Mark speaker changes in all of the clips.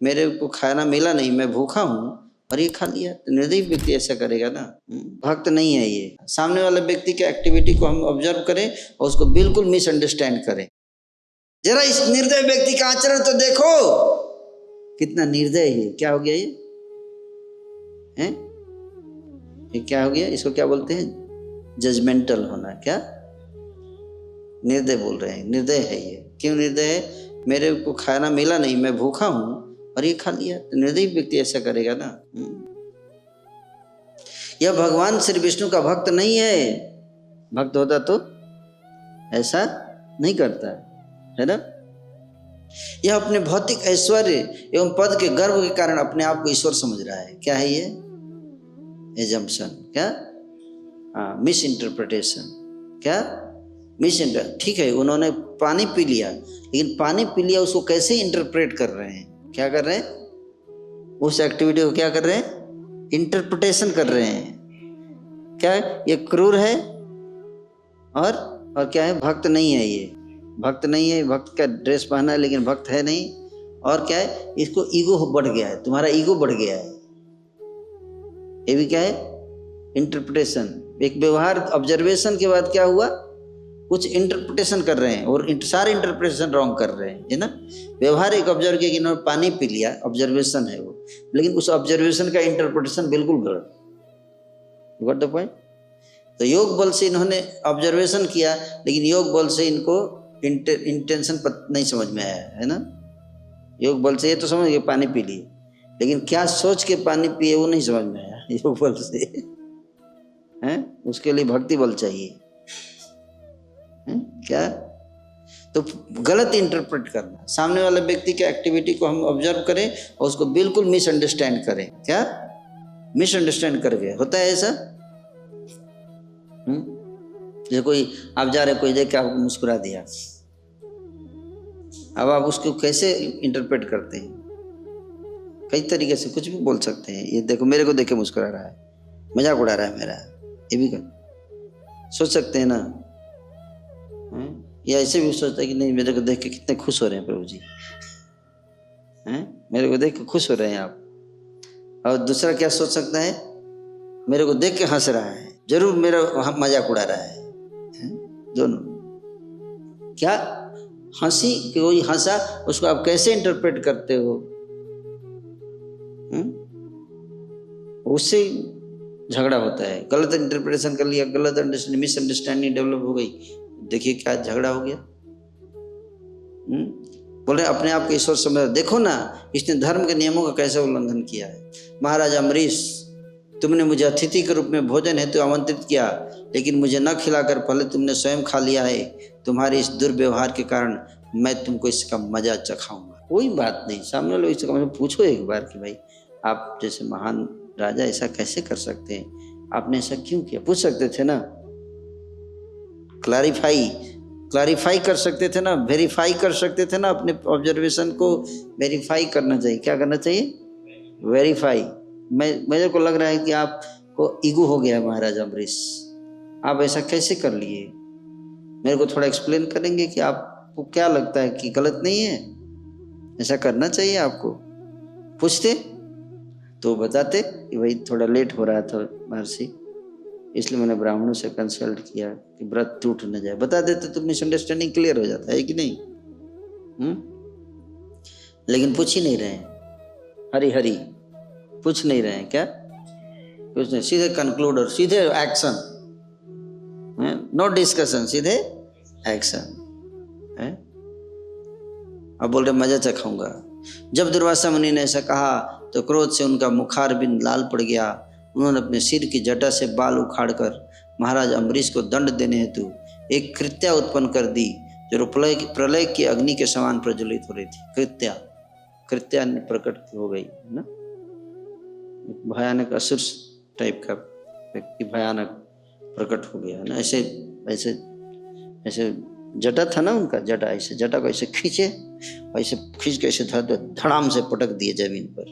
Speaker 1: मेरे को खाना मिला नहीं, मैं भूखा हूँ और ये खा लिया। तो निर्दयी व्यक्ति ऐसा करेगा ना, भक्त नहीं है ये। सामने वाले व्यक्ति की एक्टिविटी को हम ऑब्जर्व करें और उसको बिल्कुल मिसअंडरस्टैंड करें। जरा इस निर्दय व्यक्ति का आचरण तो देखो, कितना निर्दय है। क्या हो गया ये हैं? ये क्या हो गया? इसको क्या बोलते हैं? जजमेंटल होना। क्या निर्दय बोल रहे हैं? निर्दय है ये। क्यों निर्दय है? मेरे को खाना मिला नहीं, मैं भूखा हूं और ये खा लिया। तो निर्दयी व्यक्ति ऐसा करेगा ना। यह भगवान श्री विष्णु का भक्त नहीं है। भक्त होता तो ऐसा नहीं करता है ना। यह अपने भौतिक ऐश्वर्य एवं पद के गर्व के कारण अपने आप को ईश्वर समझ रहा है। क्या है ये? एजम्पशन। क्या? Miss interpretation. क्या? ठीक है, उन्होंने पानी पी लिया, लेकिन पानी पी लिया उसको कैसे इंटरप्रेट कर रहे हैं? क्या कर रहे हैं? उस एक्टिविटी को क्या कर रहे हैं? इंटरप्रिटेशन कर रहे हैं। क्या ये क्रूर है? और क्या है? भक्त नहीं है ये। भक्त नहीं है। भक्त का ड्रेस पहना है लेकिन भक्त है नहीं। और क्या है? इसको ईगो बढ़ गया है। तुम्हारा ईगो बढ़ गया है। ये भी क्या है? इंटरप्रिटेशन। एक व्यवहार ऑब्जर्वेशन के बाद क्या हुआ? कुछ इंटरप्रिटेशन कर रहे हैं और सारे इंटरप्रिटेशन रॉन्ग कर रहे हैं, है ना। व्यवहार एक ऑब्जर्व किया कि इन्होंने पानी पी लिया, ऑब्जर्वेशन है वो, लेकिन उस ऑब्जर्वेशन का इंटरप्रिटेशन बिल्कुल गलत। Got the point? तो योग बल से इन्होंने ऑब्जर्वेशन किया, लेकिन योग बल से इनको इंटेंशन नहीं समझ में आया, है ना। योग बल से ये तो समझ गए पानी पी लिए, लेकिन क्या सोच के पानी पिए वो नहीं समझ में आया योग बल से, है। उसके लिए भक्ति बल चाहिए, है? क्या? तो गलत इंटरप्रेट करना। सामने वाले व्यक्ति की एक्टिविटी को हम ऑब्जर्व करें और उसको बिल्कुल मिसअंडरस्टैंड करें। क्या? मिसअंडरस्टैंड करके होता है ऐसा। जैसे कोई आप जा रहे, कोई देख के आपको मुस्कुरा दिया, अब आप उसको कैसे इंटरप्रेट करते हैं? कई तरीके से कुछ भी बोल सकते हैं। ये देखो मेरे को देख के मुस्कुरा रहा है, मजाक उड़ा रहा है मेरा, ये भी सोच सकते हैं ना। या ऐसे भी सोचता है कि नहीं, मेरे को देख के कितने खुश हो रहे हैं प्रभु जी, हैं? मेरे को देख के खुश हो रहे हैं आप। और दूसरा क्या सोच सकता है? मेरे को देख के हंस रहा है, जरूर मेरा मजाक उड़ा रहा है। दोनों क्या? हंसी, कोई हंसा, उसको आप कैसे इंटरप्रेट करते हो? उससे झगड़ा होता है। गलत इंटरप्रिटेशन कर लिया, गलत मिसअंडरस्टैंडिंग डेवलप हो गई, देखिए क्या झगड़ा हो गया। बोले अपने आप को ईश्वर समझ। देखो ना, इसने धर्म के नियमों का कैसे उल्लंघन किया है। महाराज अम्बरीश, तुमने मुझे अतिथि के रूप में भोजन हेतु आमंत्रित किया, लेकिन मुझे न खिलाकर पहले तुमने स्वयं खा लिया है। तुम्हारे इस दुर्व्यवहार के कारण मैं तुमको इसका मजा चखाऊंगा। कोई बात नहीं, सामने लोग इससे पूछो एक बार कि भाई आप जैसे महान राजा ऐसा कैसे कर सकते हैं, आपने ऐसा क्यों किया? पूछ सकते थे ना। क्लैरिफाई कर सकते थे ना, वेरीफाई कर सकते थे ना। अपने ऑब्जर्वेशन को वेरीफाई करना चाहिए। क्या करना चाहिए? वेरीफाई। मेरे को लग रहा है कि आपको ईगो हो गया है महाराज अम्बरीश, आप ऐसा कैसे कर लिए? मेरे को थोड़ा एक्सप्लेन करेंगे कि आपको क्या लगता है कि गलत नहीं है, ऐसा करना चाहिए आपको? पूछते तो बताते कि भाई थोड़ा लेट हो रहा था महर्षि, इसलिए मैंने ब्राह्मणों से कंसल्ट किया कि व्रत टूट न जाए। बता देते तो मिसअंडरस्टैंडिंग क्लियर हो जाता है कि नहीं। लेकिन पूछ ही नहीं रहे हैं। हरी हरी पूछ नहीं रहे हैं। क्या कुछ नहीं, सीधे कंक्लूड और सीधे एक्शन, नो डिस्कशन, सीधे एक्शन है। अब बोल रहे मजा चखाऊंगा। जब दुर्वासा मुनि ने ऐसा कहा तो क्रोध से उनका मुखार बिन लाल पड़ गया। उन्होंने अपने सिर की जटा से बाल उखाड़कर महाराज अम्बरीश को दंड देने हेतु एक कृत्या उत्पन्न कर दी, जो प्रलय की अग्नि के समान प्रज्वलित हो रही थी। कृत्या प्रकट हो गई, है ना। भयानक असुर टाइप का व्यक्ति भयानक प्रकट हो गया, है ना। ऐसे ऐसे ऐसे जटा था ना उनका, जटा, ऐसे जटा को ऐसे खींचे, ऐसे खींच के ऐसे धड़ाम से पटक दिए जमीन पर,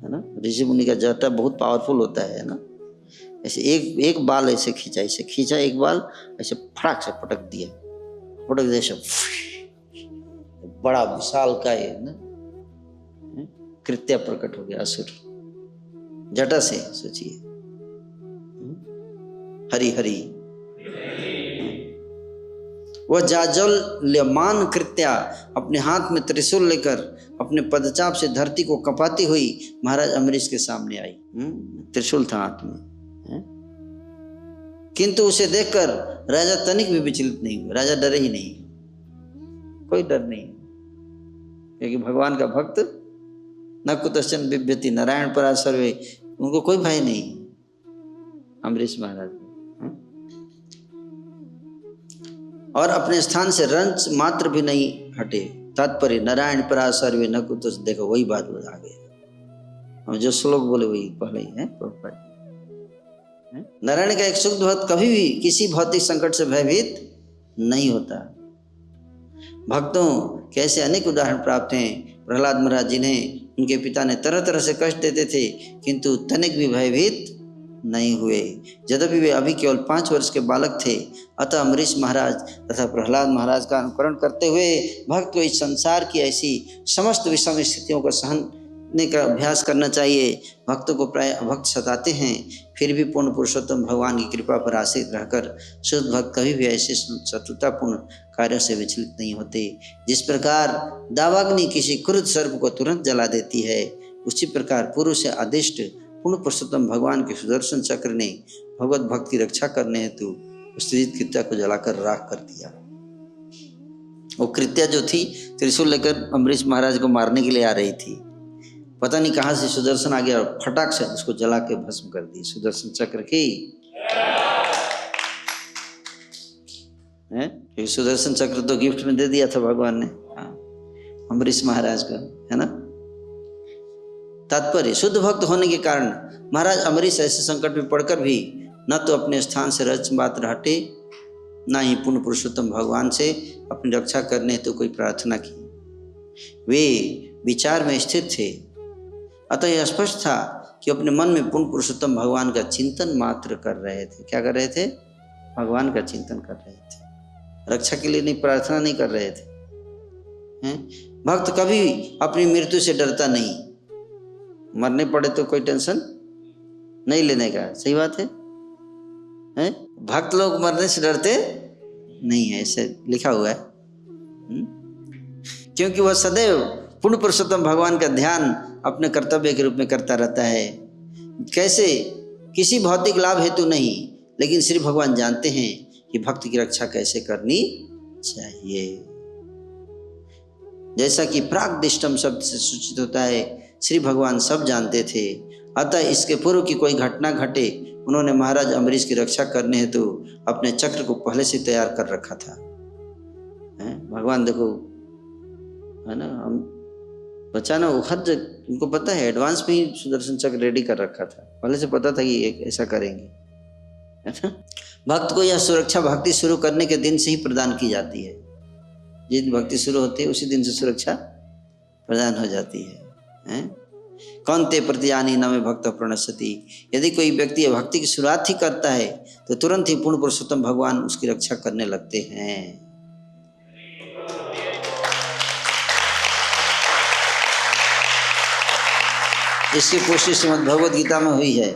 Speaker 1: है ना। ऋषि मुनि का जटा बहुत पावरफुल होता है ना। ऐसे एक बाल ऐसे खींचा एक बाल ऐसे फटाक से पटक दिया, ऐसे बड़ा विशाल का है ना। कृत्या प्रकट हो गया, असुर जटा से। सोचिए, हरि हरि। वह जाज्वल्यमान कृत्या अपने हाथ में त्रिशूल लेकर अपने पदचाप से धरती को कपाती हुई महाराज अम्बरीश के सामने आई। त्रिशूल था हाथ में, किंतु उसे देखकर राजा तनिक भी विचलित नहीं हुए। राजा डरे ही नहीं, कोई डर नहीं, क्योंकि भगवान का भक्त न कुतश्चन बिभ्यति नारायण परा सर्वे, उनको कोई भय नहीं अम्बरीश महाराज। और अपने स्थान से रंच मात्र भी नहीं हटे। तात्पर्य नारायण परा सर्वे न कुतश्च। देखो वही बात आ गई, हम जो श्लोक बोले वही पहले ही है। नारायण का एक शुद्ध भक्त कभी भी किसी भौतिक संकट से भयभीत नहीं होता। भक्तों के ऐसे अनेक उदाहरण प्राप्त हैं। प्रहलाद महाराज जिन्हें उनके पिता ने तरह तरह से कष्ट देते थे, किंतु तनिक भी भयभीत नहीं हुए। यद्यपि वे अभी केवल 5 वर्ष के बालक थे, अतः अम्बरीश महाराज तथा प्रहलाद महाराज का अनुकरण करते हुए भक्त को इस संसार की ऐसी समस्त विषम स्थितियों को सहने का अभ्यास करना चाहिए। भक्तों को प्राय भक्त सताते हैं, फिर भी पूर्ण पुरुषोत्तम भगवान की कृपा पर आश्रित रहकर शुद्ध भक्त कभी भी ऐसे शत्रुतापूर्ण कार्यों से विचलित नहीं होते। जिस प्रकार दावाग्नि किसी क्रुद्ध सर्प को तुरंत जला देती है, उसी प्रकार पूर्व से आदिष्ट पूर्ण पुरुषोत्तम भगवान के सुदर्शन चक्र ने भगवत भक्त की रक्षा करने हेतु उस कृत्या को जलाकर राख कर दिया। वो कृत्या जो थी त्रिशूल लेकर अम्बरीश महाराज को मारने के लिए आ रही थी, पता नहीं कहाँ से सुदर्शन आ गया और फटाक से उसको जला के भस्म कर दी। सुदर्शन चक्र की है, सुदर्शन चक्र तो गिफ्ट में दे दिया था भगवान ने अम्बरीश महाराज को, है ना। तात्पर्य शुद्ध भक्त होने के कारण महाराज अम्बरीश ऐसे संकट में पड़कर भी न तो अपने स्थान से रच मात्र हटे, न ही पूर्ण पुरुषोत्तम भगवान से अपनी रक्षा करने तो कोई प्रार्थना की। वे विचार में स्थिर थे, अतः यह स्पष्ट था कि अपने मन में पूर्ण पुरुषोत्तम भगवान का चिंतन मात्र कर रहे थे। क्या कर रहे थे? भगवान का चिंतन कर रहे थे, रक्षा के लिए नहीं, प्रार्थना नहीं कर रहे थे। भक्त कभी अपनी मृत्यु से डरता नहीं, मरने पड़े तो कोई टेंशन नहीं लेने का। सही बात है? भक्त लोग मरने से डरते नहीं है, ऐसे लिखा हुआ है। क्योंकि वह सदैव पूर्ण पुरुषोत्तम भगवान का ध्यान अपने कर्तव्य के रूप में करता रहता है। कैसे? किसी भौतिक लाभ हेतु नहीं, लेकिन श्री भगवान जानते हैं कि भक्त की रक्षा कैसे करनी चाहिए। जैसा कि प्राग्दिष्टम शब्द से सूचित होता है, श्री भगवान सब जानते थे, अतः इसके पूर्व की कोई घटना घटे उन्होंने महाराज अम्बरीश की रक्षा करने हेतु अपने चक्र को पहले से तैयार कर रखा था। भगवान देखो, है ना, हम बचाना वो हर जगह उनको पता है, एडवांस में ही सुदर्शन चक्र रेडी कर रखा था, पहले से पता था कि ऐसा करेंगे, है ना। भक्त को यह सुरक्षा भक्ति शुरू करने के दिन से ही प्रदान की जाती है। जिस दिन भक्ति शुरू होती है उसी दिन से सुरक्षा प्रदान हो जाती है। कौन्ते प्रतियानी न में भक्त प्रणश्यति। यदि कोई व्यक्ति भक्ति की शुरुआत ही करता है तो तुरंत ही पूर्ण पुरुषोत्तम भगवान उसकी रक्षा करने लगते हैं। इसकी पुष्टि श्रीमद् भगवद गीता में हुई है।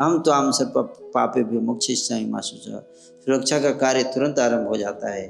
Speaker 1: हम तो आम सर्प पापे भी मोक्षयिष्यामि मा शुचः। सुरक्षा का कार्य तुरंत आरंभ हो जाता है।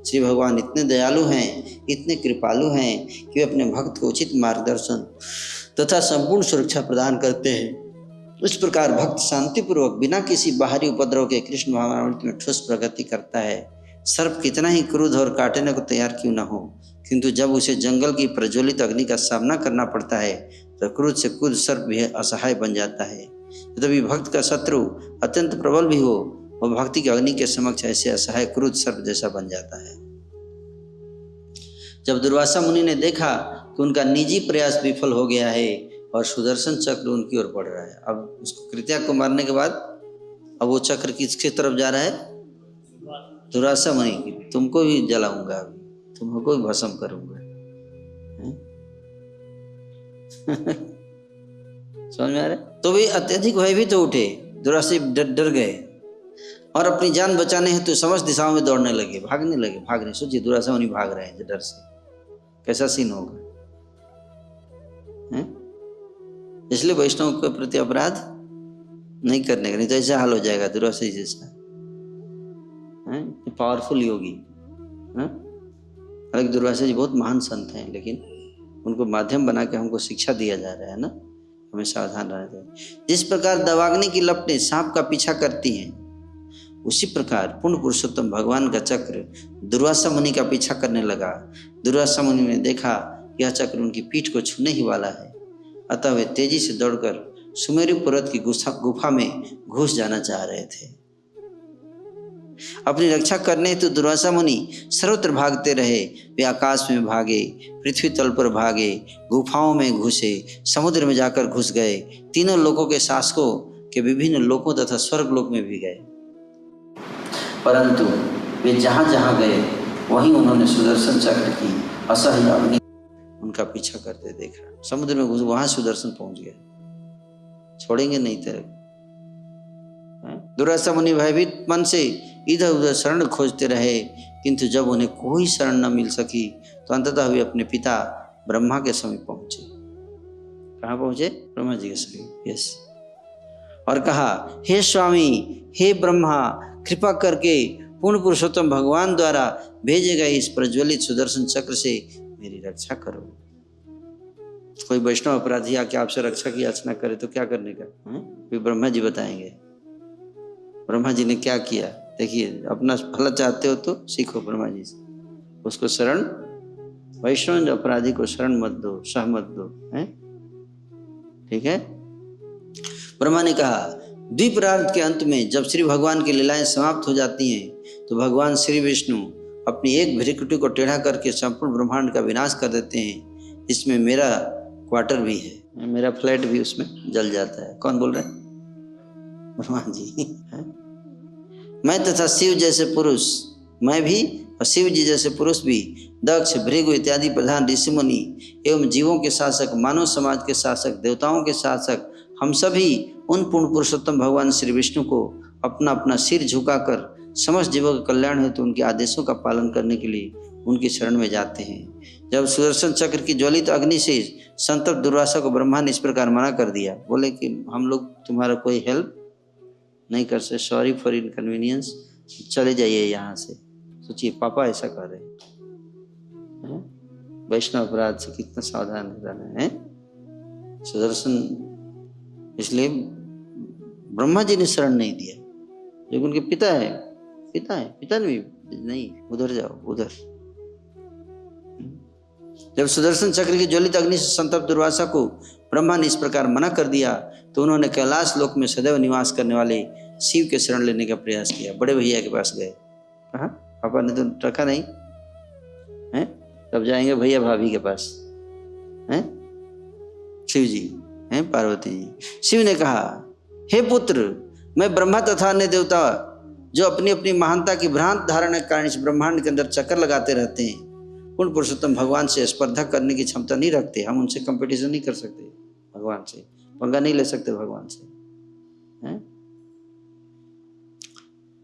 Speaker 1: श्री भगवान इतने दयालु हैं, इतने कृपालु हैं कि वे अपने भक्त को उचित मार्गदर्शन तथा संपूर्ण सुरक्षा प्रदान करते हैं। इस प्रकार भक्त शांतिपूर्वक बिना किसी बाहरी उपद्रव के कृष्ण भावनामृत में ठोस प्रगति करता है। सर्प कितना ही क्रूर और काटने को तैयार क्यों न हो, किंतु जब उसे जंगल की प्रज्वलित अग्नि का सामना करना पड़ता है तो क्रूर से क्रूर सर्प भी असहाय बन जाता है। यद्यपि भक्त का शत्रु अत्यंत प्रबल भी हो, वह भक्ति की अग्नि के समक्ष ऐसे असहाय क्रूर सर्प जैसा बन जाता है। जब दुर्वासा मुनि ने देखा कि उनका निजी प्रयास विफल हो गया है और सुदर्शन चक्र उनकी ओर बढ़ रहा है, अब उसको कृत्या को मारने के बाद अब वो चक्र किसकी तरफ जा रहा है? दुर्वासा मुनि की। तुमको भी जलाऊंगा, तुमको भी भस्म करूंगा। समझ में आ रहा है? तो भी अत्यधिक भयभीत हो उठे, दुर्वासा डर गए और अपनी जान बचाने हेतु समस्त दिशाओं में दौड़ने लगे, भागने लगे। सोचिए दुर्वासा मुनि भाग रहे हैं डर से, कैसा सीन होगा। इसलिए वैष्णव के प्रति अपराध नहीं करने का, नहीं तो ऐसा हाल हो जाएगा दुर्वासा जी जैसा। पावरफुल योगी। हालांकि दुर्वासा जी बहुत महान संत हैं, लेकिन उनको माध्यम बना के हमको शिक्षा दिया जा रहा है ना, हमें सावधान रहना चाहिए। जिस प्रकार दवाग्नि की लपटें सांप का पीछा करती हैं, उसी प्रकार पूर्ण पुरुषोत्तम भगवान का चक्र दुर्वासा मुनि का पीछा करने लगा। दुर्वासा मुनि ने देखा यह चक्र उनकी पीठ को छूने ही वाला है, अतः वे तेजी से दौड़कर सुमेरु पर्वत की गुफा में घुस जाना चाह रहे थे। अपनी रक्षा करने हेतु दुर्वासा मुनि सर्वत्र भागते रहे। वे आकाश में भागे, पृथ्वी तल पर भागे, गुफाओं में घुसे, समुद्र में जाकर घुस गए, तीनों लोकों के शासकों के विभिन्न लोकों तथा स्वर्ग लोक में भी गए। परंतु वे जहां जहां गए वहीं उन्होंने सुदर्शन चक्र की असह्य अग्नि उनका पीछा करते देखा। समुद्र में घुस, वहां सुदर्शन पहुंच गए, छोड़ेंगे नहीं तेरे। दुर्वासा मुनि भयभीत मन से इधर उधर शरण खोजते रहे, किंतु जब उन्हें कोई शरण न मिल सकी तो अंततः वे अपने पिता ब्रह्मा के समीप पहुंचे। कहाँ पहुंचे? ब्रह्मा जी के समीप। यस। और कहा, हे स्वामी, हे ब्रह्मा, कृपा करके पूर्ण पुरुषोत्तम भगवान द्वारा भेजे गए इस प्रज्वलित सुदर्शन चक्र से मेरी रक्षा करो। कोई वैष्णव अपराधी आके आपसे रक्षा की याचना करे तो क्या करने का? फिर ब्रह्मा जी बताएंगे ब्रह्मा जी ने क्या किया। देखिए, अपना भला चाहते हो तो सीखो ब्रह्मा जी से, उसको शरण, वैष्णव अपराधी को शरण मत दो, सह मत दो, है ठीक है। ब्रह्मा ने कहा, द्विपरार्ध के अंत में जब श्री भगवान की लीलाएं समाप्त हो जाती हैं तो भगवान श्री विष्णु अपनी एक भ्रिकुटी को टेढ़ा करके संपूर्ण ब्रह्मांड का विनाश कर देते हैं। इसमें मेरा क्वार्टर भी है, मेरा फ्लैट भी उसमें जल जाता है। कौन बोल रहे हैं? ब्रह्मा जी। मैं तथा शिव जैसे पुरुष, मैं भी और शिव जी जैसे पुरुष भी, दक्ष, भृगु इत्यादि प्रधान ऋषि मुनि एवं जीवों के शासक, मानव समाज के शासक, देवताओं के शासक, हम सभी उन पूर्ण पुरुषोत्तम भगवान श्री विष्णु को अपना अपना सिर झुकाकर समस्त जीवों के कल्याण हेतु उनके आदेशों का पालन करने के लिए उनकी शरण में जाते हैं। जब सुदर्शन चक्र की ज्वलित अग्नि से संतप्त दुर्वासा को ब्रह्मा ने इस प्रकार मना कर दिया, बोले कि हम लोग तुम्हारा कोई हेल्प नहीं कर सकते, सॉरी फॉर इनकन्वीनियंस, चले जाइए यहाँ से। सोचिए, पापा ऐसा कर रहे हैं। वैष्णव अपराध से कितना सावधान रहना है। सुदर्शन, इसलिए ब्रह्मा जी ने शरण नहीं दिया, जो उनके पिता है, पिता ने भी नहीं, उधर जाओ उधर। जब सुदर्शन चक्र की ज्वलित अग्नि से संतप्त दुर्वासा को ब्रह्मा ने इस प्रकार मना कर दिया तो उन्होंने कैलाश लोक में सदैव निवास करने वाले शिव के शरण लेने का प्रयास किया। बड़े भैया के पास गए। कहा, पापा ने तो रखा नहीं है, तब जाएंगे भैया भाभी के पास, हैं शिव जी, हैं पार्वती जी। शिव ने कहा, हे पुत्र, मैं ब्रह्मा तथा अन्य देवता जो अपनी अपनी महानता की भ्रांत धारणा के कारण इस ब्रह्मांड के अंदर चक्कर लगाते रहते हैं, पूर्ण पुरुषोत्तम भगवान से स्पर्धा करने की क्षमता नहीं रखते। हम उनसे कंपटीशन नहीं कर सकते, भगवान से पंगा नहीं ले सकते भगवान से, हैं?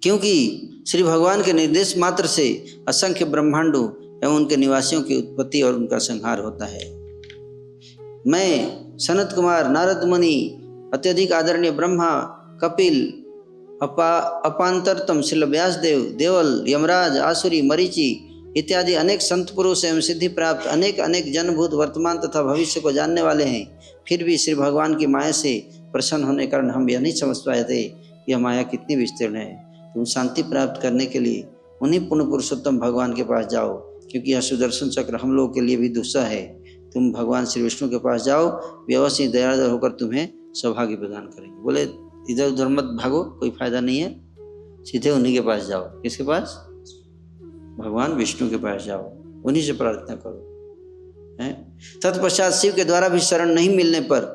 Speaker 1: क्योंकि श्री भगवान के निर्देश मात्र से असंख्य ब्रह्मांडों एवं उनके निवासियों की उत्पत्ति और उनका संहार होता है। मैं सनत कुमार, नारद मुनि, अत्यधिक आदरणीय ब्रह्मा, कपिल, अपांतरतम श्रील व्यासदेव, देवल, यमराज, आसुरी, मरीचि इत्यादि अनेक संत पुरुष एवं सिद्धि प्राप्त अनेक अनेक जन्मभूत वर्तमान तथा भविष्य को जानने वाले हैं। फिर भी श्री भगवान की माया से प्रसन्न होने के कारण हम यह नहीं समझ पाए थे यह माया कितनी विस्तीर्ण है। तुम शांति प्राप्त करने के लिए उन्हीं पूर्ण पुरुषोत्तम भगवान के पास जाओ, क्योंकि यह सुदर्शन चक्र हम लोगों के लिए भी दुस्सह है। तुम भगवान श्री विष्णु के पास जाओ, वे अवश्य दयालु होकर तुम्हें सौभाग्य प्रदान करेंगे। बोले, इधर उधर मत भागो, कोई फायदा नहीं है, सीधे उन्हीं के पास जाओ। किसके पास? भगवान विष्णु के पास जाओ, उन्हीं से प्रार्थना करो। तत्पश्चात शिव के द्वारा भी शरण नहीं मिलने पर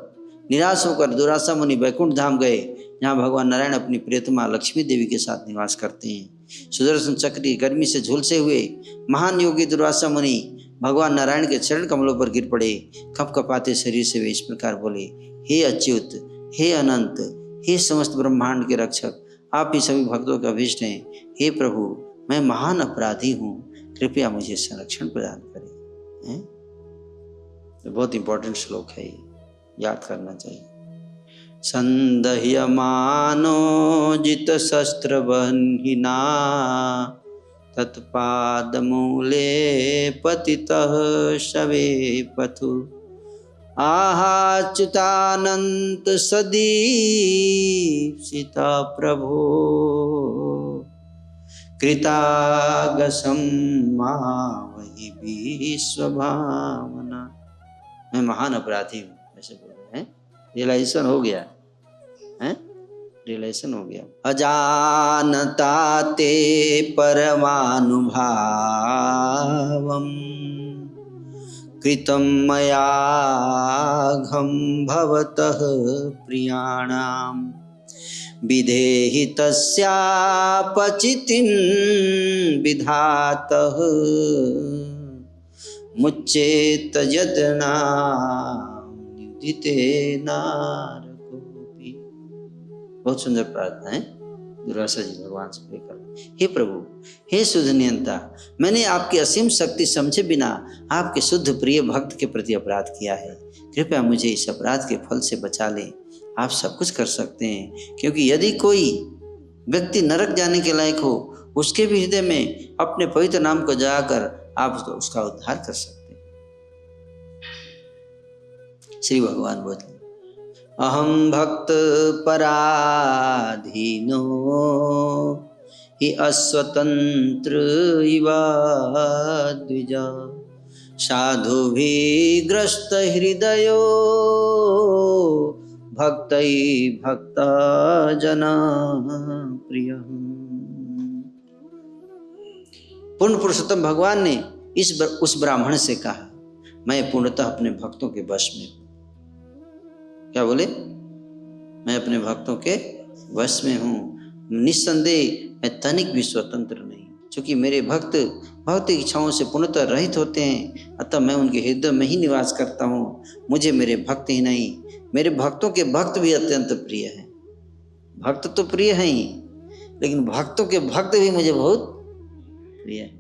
Speaker 1: निराश होकर दुर्वासा मुनि वैकुंठ धाम गए, जहाँ भगवान नारायण अपनी प्रियतमा लक्ष्मी देवी के साथ निवास करते हैं। सुदर्शन चक्र की गर्मी से झुलसे हुए महान योगी दुर्वासा मुनि भगवान नारायण के चरण कमलों पर गिर पड़े। कपकपाते शरीर से वे इस प्रकार बोले, हे अच्युत, हे अनंत, हे समस्त ब्रह्मांड के रक्षक, आप ही सभी भक्तों के अभीष्ट हैं। हे प्रभु, मैं महान अपराधी हूँ, कृपया मुझे संरक्षण प्रदान करें। तो बहुत इंपॉर्टेंट श्लोक है ये। याद करना चाहिए। संदह्यमानो जितशस्त्रबन्धिना तत्पादमूले पतितः शवे पथु आहाच्युतानन्त सदीप्सिता प्रभो कृतागसं मावहि विश्वभावना। मैं महान अपराधी हूँ, ऐसे बोल रहे हैं। रियलाइजेशन हो गया है, रियलाइजेशन हो गया। अजानता ते परमानुभावम् कृतं मयाघं भवतः प्रियाणाम् विधेहि तस्यापचितिं विधातः मुच्चेत यदनायुधितेनारकोऽपि। बहुत सुंदर प्रार्थना है, दुर्वासा जी भगवान से प्रे कर। हे प्रभु, हे शुद्ध नियंता, मैंने आपकी असीम शक्ति समझे बिना आपके शुद्ध प्रिय भक्त के प्रति अपराध किया है। कृपया मुझे इस अपराध के फल से बचा लें। आप सब कुछ कर सकते हैं, क्योंकि यदि कोई व्यक्ति नरक जाने के लायक हो, उसके भी हृदय में अपने पवित्र नाम को जगाकर आप उसका उद्धार कर सकते हैं। श्री भगवान बोले, अहम भक्त पराधीनो हि अस्वतंत्र इवा द्विजा साधुभिर्ग्रस्त हृदयो भक्तै भक्ता जना प्रिय। पूर्ण पुरुषोत्तम भगवान ने उस ब्राह्मण से कहा, मैं पूर्णतः अपने भक्तों के वश में हूं। क्या बोले? मैं अपने भक्तों के वश में हूं। निस्संदेह मैं तनिक भी स्वतंत्र नहीं, क्योंकि मेरे भक्त भौतिक इच्छाओं से पूर्णतः रहित होते हैं, अतः मैं उनके हृदय में ही निवास करता हूँ। मुझे मेरे भक्त ही नहीं, मेरे भक्तों के भक्त भी अत्यंत प्रिय हैं। भक्त तो प्रिय हैं ही, लेकिन भक्तों के भक्त भी मुझे बहुत प्रिय है।